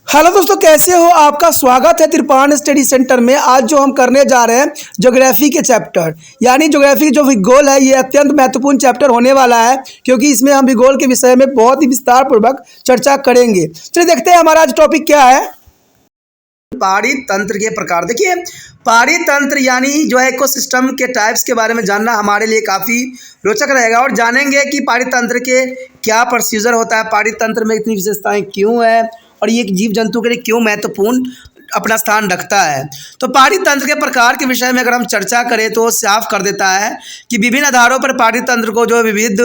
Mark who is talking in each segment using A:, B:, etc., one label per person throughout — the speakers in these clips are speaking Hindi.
A: हेलो दोस्तों, कैसे हो? आपका स्वागत है त्रिपाण स्टडी सेंटर में। आज जो हम करने जा रहे हैं ज्योग्राफी के चैप्टर, यानी ज्योग्राफी जो भूगोल है, ये अत्यंत महत्वपूर्ण चैप्टर होने वाला है, क्योंकि इसमें हम भूगोल के विषय में बहुत ही विस्तार पूर्वक चर्चा करेंगे। चलिए देखते हैं हमारा आज टॉपिक क्या है। पहाड़ी तंत्र के प्रकार। देखिए, पहाड़ी तंत्र यानी जो है इकोसिस्टम के टाइप्स के बारे में जानना हमारे लिए काफ़ी रोचक रहेगा, और जानेंगे कि पहाड़ी तंत्र के क्या प्रोसीजर होता है, पहाड़ी तंत्र में इतनी विशेषताएं क्यों है, और ये जीव जंतु के लिए क्यों महत्वपूर्ण अपना स्थान रखता है। तो पहाड़ी तंत्र के प्रकार के विषय में अगर हम चर्चा करें तो साफ कर देता है कि विभिन्न आधारों पर पहाड़ी तंत्र को जो विविध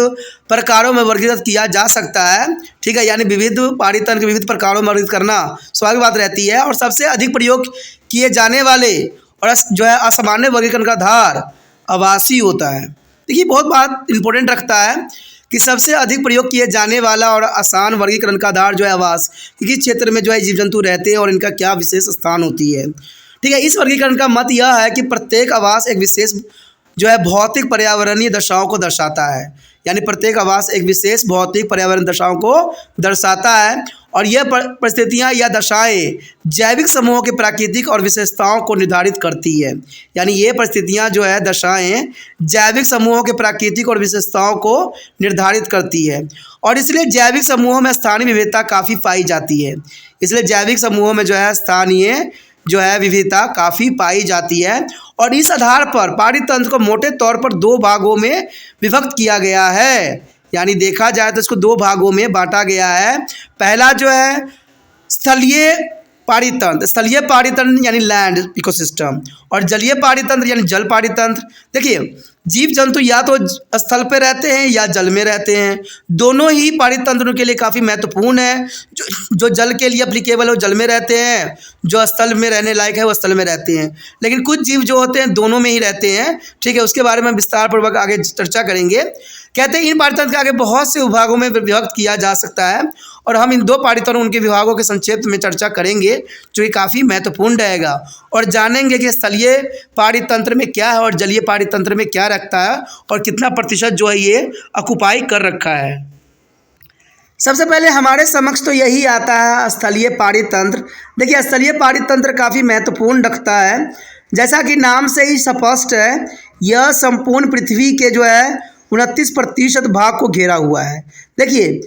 A: प्रकारों में वर्गीकृत किया जा सकता है। ठीक है, यानी विविध पहाड़ी तंत्र के विविध प्रकारों में वर्गीकृत करना स्वाभाविक बात रहती है। और सबसे अधिक प्रयोग किए जाने वाले और जो है असामान्य वर्गीकरण का आधार आवासी होता है। देखिए, बहुत बात इंपॉर्टेंट रखता है कि सबसे अधिक प्रयोग किए जाने वाला और आसान वर्गीकरण का आधार जो है आवास, किस क्षेत्र में जो है जीव जंतु रहते हैं और इनका क्या विशेष स्थान होती है। ठीक है, इस वर्गीकरण का मत यह है कि प्रत्येक आवास एक विशेष जो है भौतिक पर्यावरणीय दशाओं को दर्शाता है। यानी प्रत्येक आवास एक विशेष भौतिक पर्यावरण दशाओं को दर्शाता है, और यह परिस्थितियाँ या दशाएं जैविक समूहों के प्राकृतिक और विशेषताओं को निर्धारित करती है। यानी ये परिस्थितियाँ जो है दशाएं जैविक समूहों के प्राकृतिक और विशेषताओं को निर्धारित करती है, और इसलिए जैविक समूहों में स्थानीय विविधता काफ़ी पाई जाती है। इसलिए जैविक समूहों में जो है स्थानीय जो है विविधता काफ़ी पाई जाती है, और इस आधार पर पहाड़ी तंत्र को मोटे तौर पर दो भागों में विभक्त किया गया है। यानी देखा जाए तो इसको दो भागों में बांटा गया है। पहला जो है स्थलीय पहाड़ी तंत्र, स्थलीय पहाड़ी तंत्र यानी लैंड इकोसिस्टम, और जलीय पहाड़ी तंत्र यानी जल पहाड़ी तंत्र। देखिए, जीव जंतु या तो स्थल पे रहते हैं या जल में रहते हैं। दोनों ही पहाड़ी तंत्रों के लिए काफ़ी महत्वपूर्ण है। जो जल के लिए एप्लीकेबल है वो जल में रहते हैं, जो स्थल में रहने लायक है वो स्थल में रहते हैं। लेकिन कुछ जीव जो होते हैं दोनों में ही रहते हैं। ठीक है, उसके बारे में विस्तार पूर्वक आगे चर्चा करेंगे। कहते हैं इन पहाड़ी तंत्र के आगे बहुत से विभागों में विभक्त किया जा सकता है, और हम इन दो पहाड़ी तंत्रों उनके विभागों के संक्षेप में चर्चा करेंगे, जो कि काफ़ी महत्वपूर्ण रहेगा, और जानेंगे कि स्थलीय पहाड़ी तंत्र में क्या है और जलीय पहाड़ी तंत्र में क्या रखता है, और कितना प्रतिशत जो है ये ऑक्युपाई कर रखा है। सबसे पहले हमारे समक्ष तो यही आता है स्थलीय पहाड़ी तंत्र। देखिए, स्थलीय पहाड़ी तंत्र काफ़ी महत्वपूर्ण रखता है। जैसा कि नाम से ही स्पष्ट है, यह संपूर्ण पृथ्वी के जो है 29% भाग को घेरा हुआ है। देखिए,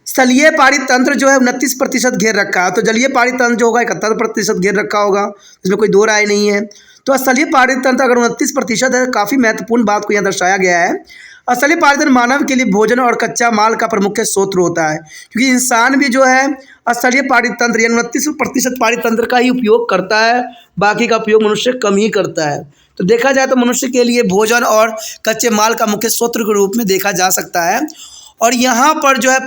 A: स्थलीय पहाड़ी तंत्र जो है 29% घेर रखा है, तो जलीय पहाड़ी तंत्र जो होगा 71% घेर रखा होगा, इसमें कोई दो राय नहीं है। तो स्थलीय पहाड़ी तंत्र अगर 29% है, काफ़ी महत्वपूर्ण बात को यहाँ दर्शाया गया है। स्थलीय पहाड़ी तंत्र मानव के लिए भोजन और कच्चा माल का प्रमुख स्रोत होता है, क्योंकि इंसान भी जो है स्थलीय पहाड़ी तंत्र यानी 29% पहाड़ी तंत्र का ही उपयोग करता है, बाकी का उपयोग मनुष्य कम ही करता है। तो देखा जाए तो मनुष्य के लिए भोजन और कच्चे माल का मुख्य स्रोत के रूप में देखा जा सकता है। और यहाँ पर जो है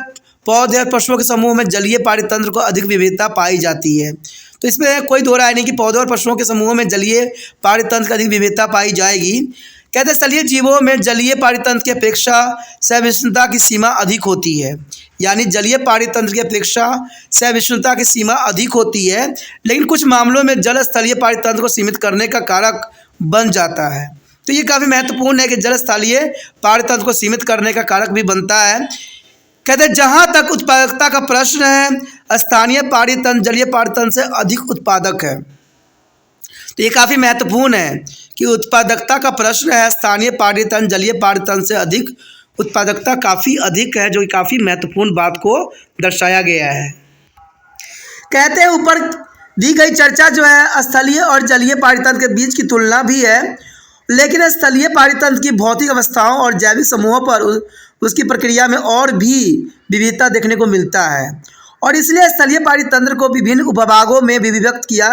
A: पौधे और पशुओं के समूह में जलीय पहाड़ी तंत्र को अधिक विविधता पाई जाती है। तो इसमें कोई दो राय नहीं कि पौधों और पशुओं के समूह में जलीय पहाड़ी तंत्र की अधिक विविधता पाई जाएगी। कहते हैं स्थलीय जीवों में जलीय पहाड़ी तंत्र की अपेक्षा सहिष्णुता की सीमा अधिक होती है। यानी जलीय पहाड़ी तंत्र की अपेक्षा सहिष्णुता की सीमा अधिक होती है, लेकिन कुछ मामलों में जल स्थलीय पहाड़ी तंत्र को सीमित करने का कारक बन जाता है। तो ये काफ़ी महत्वपूर्ण है कि जल स्थलीय पहाड़ी तंत्र को सीमित करने का कारक भी बनता है। कहते हैं जहाँ तक उत्पादकता का प्रश्न है, स्थानीय पहाड़ी तंत्र जलीय पहाड़ी तंत्र से अधिक उत्पादक है। तो ये काफ़ी महत्वपूर्ण है कि उत्पादकता का प्रश्न है, स्थानीय पहाड़ी तंत्र जलीय पहाड़ी तंत्र से अधिक उत्पादकता काफ़ी अधिक है, जो कि काफ़ी महत्वपूर्ण बात को दर्शाया गया है। कहते हैं ऊपर दी गई चर्चा जो है स्थलीय और जलीय पहाड़ी तंत्र के बीच की तुलना भी है, लेकिन स्थलीय पहाड़ी तंत्र की भौतिक अवस्थाओं और जैविक समूहों पर उसकी प्रक्रिया में और भी विविधता देखने को मिलता है, और इसलिए स्थलीय पहाड़ी तंत्र को विभिन्न उपभागों में विभक्त किया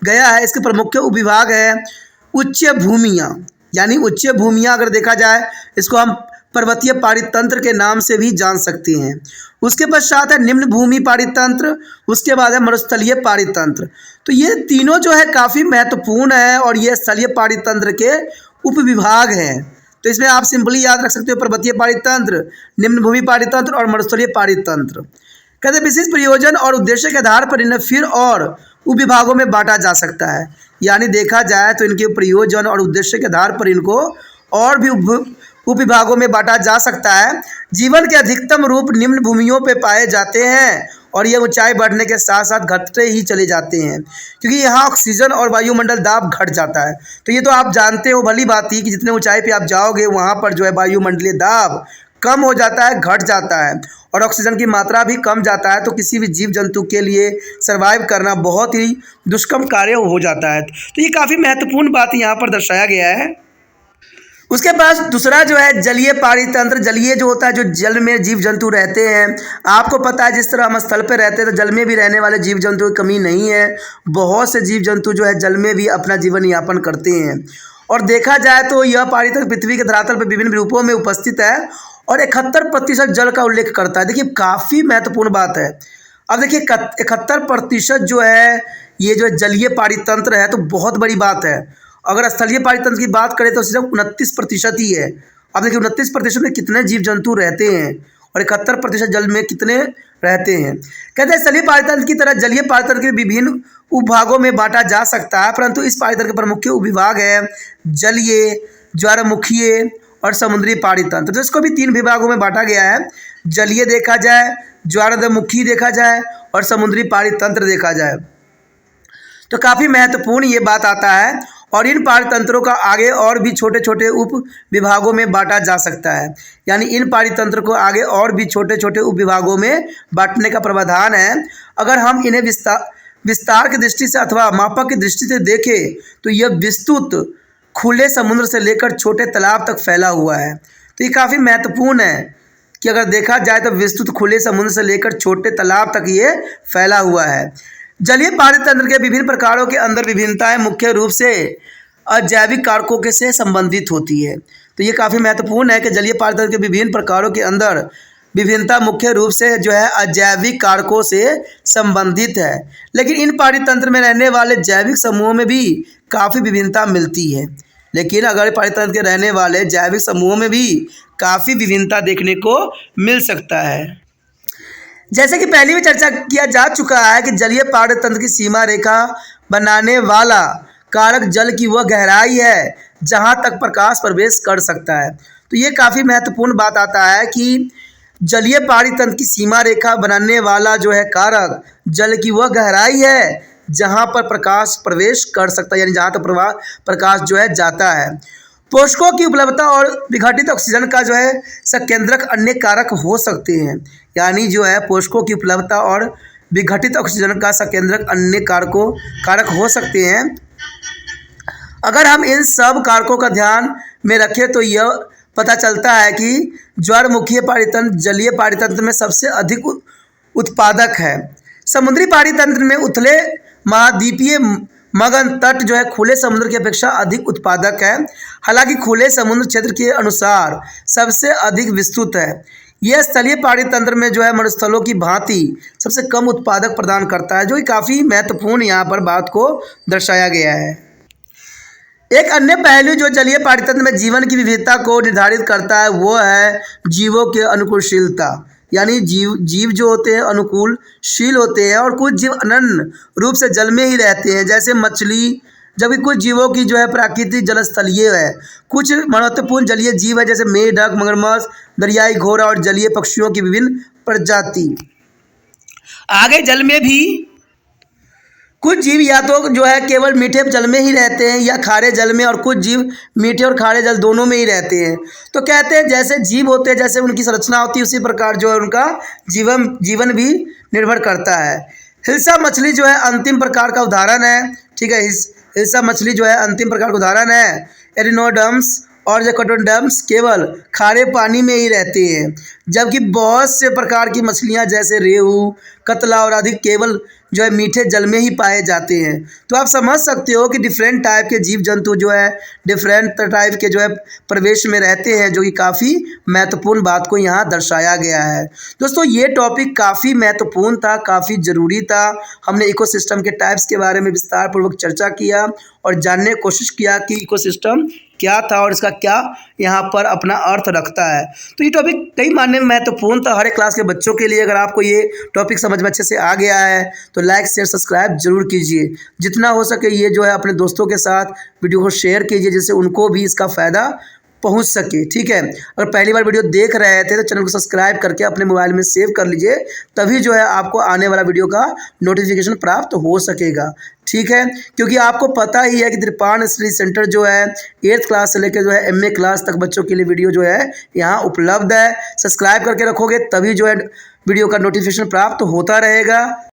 A: गया है। इसके प्रमुख उपविभाग है उच्च भूमियाँ, यानी उच्च भूमियाँ अगर देखा जाए इसको हम पर्वतीय पहाड़ी तंत्र के नाम से भी जान सकते हैं। उसके पश्चात है निम्न भूमि पहाड़ी तंत्र, उसके बाद है मरुस्थलीय पहाड़ी तंत्र। तो ये तीनों जो है काफ़ी महत्वपूर्ण है, और ये स्थलीय पहाड़ी तंत्र के उपविभाग हैं। तो इसमें आप सिंपली याद रख सकते हो पर्वतीय पहाड़ी तंत्र, निम्न भूमि पहाड़ी तंत्र और मरुस्थलीय पहाड़ी तंत्र। कहते विशिष्ट प्रयोजन और उद्देश्य के आधार पर इन्हें फिर और उपविभागों में बांटा जा सकता है। यानी देखा जाए तो इनके प्रयोजन और उद्देश्य के आधार पर इनको और भी उपविभागों में बांटा जा सकता है। जीवन के अधिकतम रूप निम्न भूमियों पे पाए जाते हैं, और ये ऊंचाई बढ़ने के साथ साथ घटते ही चले जाते हैं, क्योंकि यहाँ ऑक्सीजन और वायुमंडल दाब घट जाता है। तो ये तो आप जानते हो भली बात ही कि जितने ऊंचाई पे आप जाओगे वहाँ पर जो है वायुमंडलीय दाब कम हो जाता है, घट जाता है, और ऑक्सीजन की मात्रा भी कम जाता है। तो किसी भी जीव जंतु के लिए सर्वाइव करना बहुत ही दुष्कर्म कार्य हो जाता है। तो ये काफ़ी महत्वपूर्ण बात यहाँ पर दर्शाया गया है। उसके पास दूसरा जो है जलीय पारितंत्र। जलीय जो होता है, जो जल में जीव जंतु रहते हैं। आपको पता है जिस तरह हम स्थल पर रहते हैं तो जल में भी रहने वाले जीव जंतु की कमी नहीं है। बहुत से जीव जंतु जो है जल में भी अपना जीवन यापन करते हैं। और देखा जाए तो यह पारितंत्र पृथ्वी के धरातल पर विभिन्न रूपों में उपस्थित है और 71% जल का उल्लेख करता है। देखिए काफ़ी महत्वपूर्ण बात है। अब देखिए 71% जो है ये जो जलीय पारितंत्र है, तो बहुत बड़ी बात है। अगर स्थलीय पारितंत्र की बात करें तो सिर्फ 29% ही है। अब देखिए 29% में कितने जीव जंतु रहते हैं और 71% जल में कितने रहते हैं। कहते हैं स्थलीय पारितंत्र की तरह जलीय पारितंत्र के विभिन्न उपभागों में बांटा जा सकता है, परंतु इस पारितंत्र के प्रमुख उपविभाग है जलीय, ज्वारमुखीय और समुद्री पारितंत्र। तो इसको भी 3 विभागों में बांटा गया है। जलीय देखा जाए, ज्वारमुखी देखा जाए और समुद्री पारितंत्र देखा जाए। तो काफ़ी महत्वपूर्ण ये बात आता है। और इन पारितंत्रों का आगे और भी छोटे छोटे उप विभागों में बांटा जा सकता है। यानी इन पारितंत्र को आगे और भी छोटे छोटे उप विभागों में बांटने का प्रावधान है। अगर हम इन्हें विस्तार की दृष्टि से अथवा मापक की दृष्टि से देखें तो यह विस्तृत खुले समुद्र से लेकर छोटे तालाब तक फैला हुआ है। तो ये काफ़ी महत्वपूर्ण है कि अगर देखा जाए तो विस्तृत खुले समुद्र से लेकर छोटे तालाब तक ये फैला हुआ है। जलीय पारितंत्र के विभिन्न प्रकारों के अंदर विभिन्नताएं मुख्य रूप से अजैविक कारकों के से संबंधित होती है। तो ये काफ़ी महत्वपूर्ण है कि जलीय पारितंत्र के विभिन्न प्रकारों के अंदर विभिन्नता मुख्य रूप से जो है अजैविक कारकों से संबंधित है। लेकिन इन पारितंत्र में रहने वाले जैविक समूहों में भी काफ़ी विभिन्नता मिलती है। लेकिन अगर पारितंत्र के रहने वाले जैविक समूहों में भी काफ़ी विभिन्नता देखने को मिल सकता है। जैसे कि पहले भी चर्चा किया जा चुका है कि जलीय पारितंत्र की सीमा रेखा बनाने वाला कारक जल की वह गहराई है जहां तक प्रकाश प्रवेश कर सकता है। तो ये काफ़ी महत्वपूर्ण बात आता है कि जलीय पारितंत्र की सीमा रेखा बनाने वाला जो है कारक जल की वह गहराई है जहां पर प्रकाश प्रवेश कर सकता है, यानी जहां तक प्रकाश जो है जाता है। पोषकों की उपलब्धता और विघटित ऑक्सीजन का जो है संकेंद्रक अन्य कारक हो सकते हैं। यानी जो है पोषकों की उपलब्धता और विघटित ऑक्सीजन का संकेंद्रक अन्य कारक हो सकते हैं। अगर हम इन सब कारकों का ध्यान में रखें तो यह पता चलता है कि ज्वारमुखीय पारितंत्र जलीय पारितंत्र में सबसे अधिक उत्पादक है। समुद्री पारितंत्र में उथले महाद्वीपीय मगन तट जो है खुले समुद्र की अपेक्षा अधिक उत्पादक है। हालांकि खुले समुद्र क्षेत्र के अनुसार सबसे अधिक विस्तृत है। यह स्थलीय पारितंत्र में जो है मरुस्थलों की भांति सबसे कम उत्पादक प्रदान करता है, जो कि काफ़ी महत्वपूर्ण यहाँ पर बात को दर्शाया गया है। एक अन्य पहलू जो जलीय पारितंत्र में जीवन की विविधता को निर्धारित करता है वो है जीवों के अनुकूलशीलता। यानी जीव जो होते हैं अनुकूलशील होते हैं और कुछ जीव अनन्य रूप से जल में ही रहते हैं, जैसे मछली, जबकि कुछ जीवों की जो है प्राकृतिक जलस्थलीय है। कुछ महत्वपूर्ण जलीय जीव है जैसे मेढक, मगरमच्छ, दरियाई घोड़ा और जलीय पक्षियों की विभिन्न प्रजाति। आगे जल में भी कुछ जीव या तो जो है केवल मीठे जल में ही रहते हैं या खारे जल में, और कुछ जीव मीठे और खारे जल दोनों में ही रहते हैं। तो कहते हैं जैसे जीव होते हैं, जैसे उनकी संरचना होती है, उसी प्रकार जो है उनका जीवन भी निर्भर करता है। हिल्सा मछली जो है अंतिम प्रकार का उदाहरण है। ठीक है, हिल्सा मछली जो है अंतिम प्रकार का उदाहरण है। एरिनोडम्स और जेकोटोडम्स केवल खारे पानी में ही रहते हैं, जबकि बहुत से प्रकार की मछलियां जैसे रेहू, कतला और अधिक केवल जो है मीठे जल में ही पाए जाते हैं। तो आप समझ सकते हो कि डिफरेंट टाइप के जीव जंतु जो है डिफरेंट टाइप के जो है प्रवेश में रहते हैं, जो कि काफ़ी महत्वपूर्ण बात को यहाँ दर्शाया गया है। दोस्तों ये टॉपिक काफ़ी महत्वपूर्ण था, काफ़ी ज़रूरी था। हमने इकोसिस्टम के टाइप्स के बारे में विस्तार पूर्वक चर्चा किया और जानने की कोशिश किया कि इकोसिस्टम क्या था और इसका क्या यहाँ पर अपना अर्थ रखता है। तो ये टॉपिक कई मायने में महत्वपूर्ण था हर एक क्लास के बच्चों के लिए। अगर आपको ये टॉपिक समझ में अच्छे से आ गया है तो लाइक शेयर सब्सक्राइब जरूर कीजिए। जितना हो सके ये जो है अपने दोस्तों के साथ वीडियो को शेयर कीजिए, जिससे उनको भी इसका फ़ायदा पहुंच सके। ठीक है, अगर पहली बार वीडियो देख रहे थे तो चैनल को सब्सक्राइब करके अपने मोबाइल में सेव कर लीजिए, तभी जो है आपको आने वाला वीडियो का नोटिफिकेशन प्राप्त हो सकेगा। ठीक है, क्योंकि आपको पता ही है कि त्रिपाण स्टडी सेंटर जो है 8th क्लास से लेकर जो है MA क्लास तक बच्चों के लिए वीडियो जो है यहाँ उपलब्ध है। सब्सक्राइब करके रखोगे तभी जो है वीडियो का नोटिफिकेशन प्राप्त होता रहेगा।